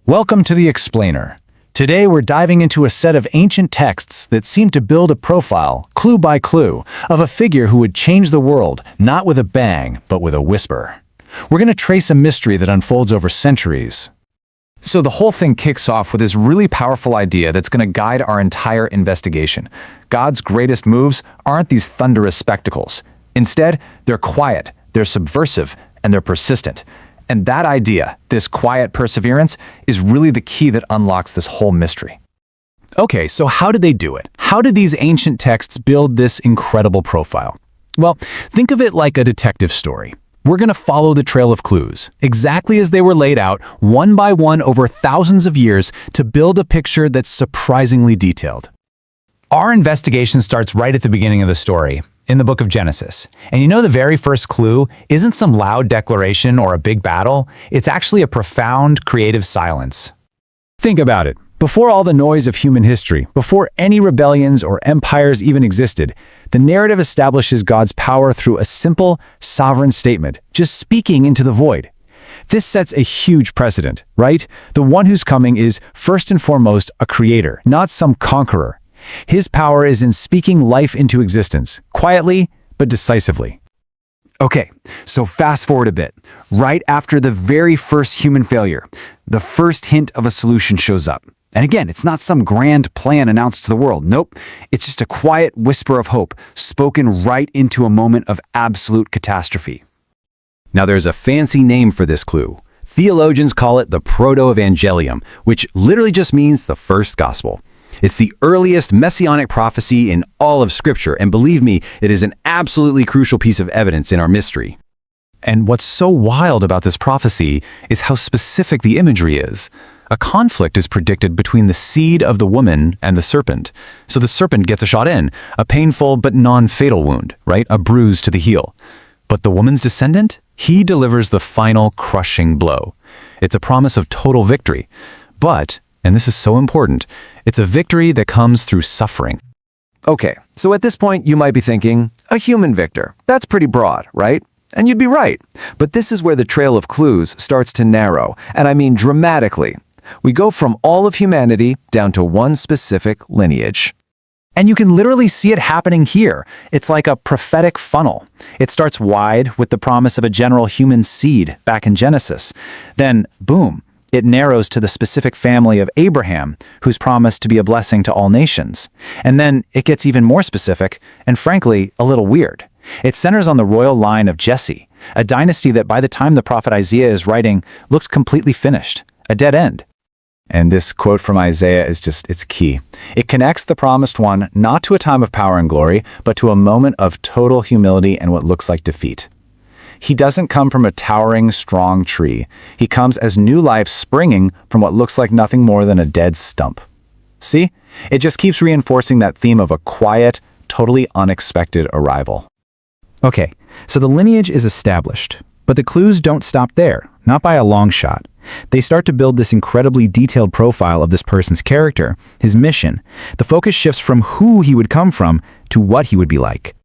Welcome to The Explainer. Today we're diving into a set of ancient texts that seem to build a profile, clue by clue, of a figure who would change the world, not with a bang, but with a whisper. We're going to trace a mystery that unfolds over centuries. So the whole thing kicks off with this really powerful idea that's going to guide our entire investigation. God's greatest moves aren't these thunderous spectacles. Instead, they're quiet, they're subversive, and they're persistent. And that idea, this quiet perseverance, is really the key that unlocks this whole mystery. Okay, so how did they do it? How did these ancient texts build this incredible profile? Well, think of it like a detective story. We're going to follow the trail of clues, exactly as they were laid out, one by one over thousands of years, to build a picture that's surprisingly detailed. Our investigation starts right at the beginning of the story, in the book of Genesis. And you know, the very first clue isn't some loud declaration or a big battle. It's actually a profound, creative silence. Think about it. Before all the noise of human history, before any rebellions or empires even existed, the narrative establishes God's power through a simple, sovereign statement, just speaking into the void. This sets a huge precedent, right? The one who's coming is, first and foremost, a creator, not some conqueror. His power is in speaking life into existence, quietly but decisively. Okay, so fast forward a bit. Right after the very first human failure, the first hint of a solution shows up. And again, it's not some grand plan announced to the world. Nope, it's just a quiet whisper of hope, spoken right into a moment of absolute catastrophe. Now there's a fancy name for this clue. Theologians call it the Protoevangelium, which literally just means the first gospel. It's the earliest messianic prophecy in all of Scripture, and believe me, it is an absolutely crucial piece of evidence in our mystery. And what's so wild about this prophecy is how specific the imagery is. A conflict is predicted between the seed of the woman and the serpent. So the serpent gets a shot in, a painful but non-fatal wound, right? A bruise to the heel. But the woman's descendant? He delivers the final crushing blow. It's a promise of total victory. But, and this is so important, it's a victory that comes through suffering. Okay, so at this point you might be thinking, a human victor. That's pretty broad, right? And you'd be right. But this is where the trail of clues starts to narrow, and I mean dramatically. We go from all of humanity down to one specific lineage. And you can literally see it happening here. It's like a prophetic funnel. It starts wide with the promise of a general human seed back in Genesis. Then, boom, it narrows to the specific family of Abraham, who's promised to be a blessing to all nations. And then it gets even more specific, and frankly, a little weird. It centers on the royal line of Jesse, a dynasty that by the time the prophet Isaiah is writing, looks completely finished, a dead end. And this quote from Isaiah is it's key. It connects the promised one not to a time of power and glory, but to a moment of total humility and what looks like defeat. He doesn't come from a towering, strong tree. He comes as new life springing from what looks like nothing more than a dead stump. See? It just keeps reinforcing that theme of a quiet, totally unexpected arrival. Okay, so the lineage is established, but the clues don't stop there, not by a long shot. They start to build this incredibly detailed profile of this person's character, his mission. The focus shifts from who he would come from to what he would be like.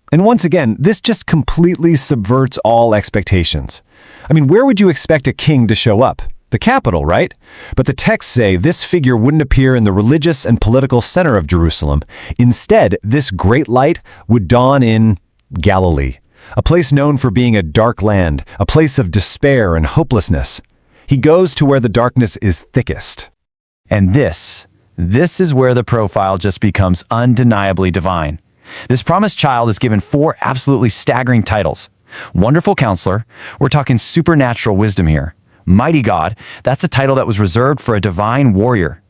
And once again, this just completely subverts all expectations. I mean, where would you expect a king to show up? The capital, right? But the texts say this figure wouldn't appear in the religious and political center of Jerusalem. Instead, this great light would dawn in Galilee, a place known for being a dark land, a place of despair and hopelessness. He goes to where the darkness is thickest. And this is where the profile just becomes undeniably divine. This promised child is given 4 absolutely staggering titles. Wonderful Counselor, we're talking supernatural wisdom here. Mighty God, that's a title that was reserved for a divine warrior.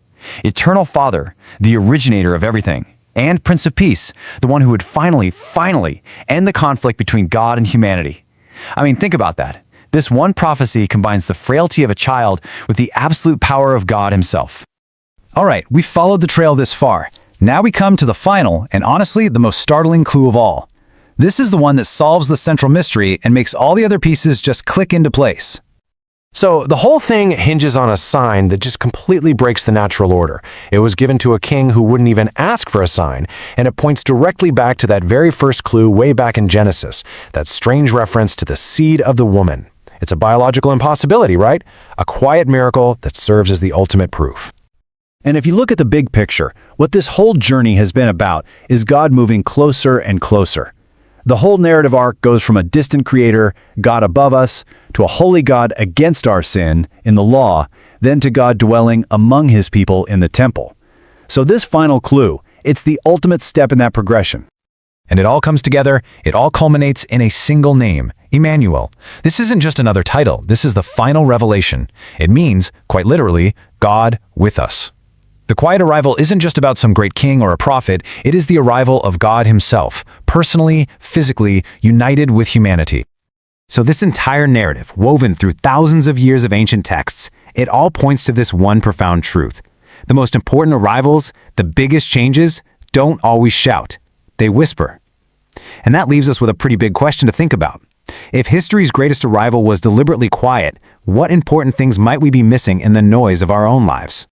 Eternal Father, the originator of everything. And Prince of Peace, the one who would finally end the conflict between God and humanity. I mean, think about that. This one prophecy combines the frailty of a child with the absolute power of God himself. All right, we've followed the trail this far. Now we come to the final, and honestly, the most startling clue of all. This is the one that solves the central mystery and makes all the other pieces just click into place. So the whole thing hinges on a sign that just completely breaks the natural order. It was given to a king who wouldn't even ask for a sign, and it points directly back to that very first clue way back in Genesis, that strange reference to the seed of the woman. It's a biological impossibility, right? A quiet miracle that serves as the ultimate proof. And if you look at the big picture, what this whole journey has been about is God moving closer and closer. The whole narrative arc goes from a distant creator, God above us, to a holy God against our sin in the law, then to God dwelling among his people in the temple. So this final clue, it's the ultimate step in that progression. And it all comes together, it all culminates in a single name, Immanuel. This isn't just another title, this is the final revelation. It means, quite literally, God with us. The quiet arrival isn't just about some great king or a prophet, it is the arrival of God himself, personally, physically, united with humanity. So this entire narrative, woven through thousands of years of ancient texts, it all points to this one profound truth. The most important arrivals, the biggest changes, don't always shout. They whisper. And that leaves us with a pretty big question to think about. If history's greatest arrival was deliberately quiet, what important things might we be missing in the noise of our own lives?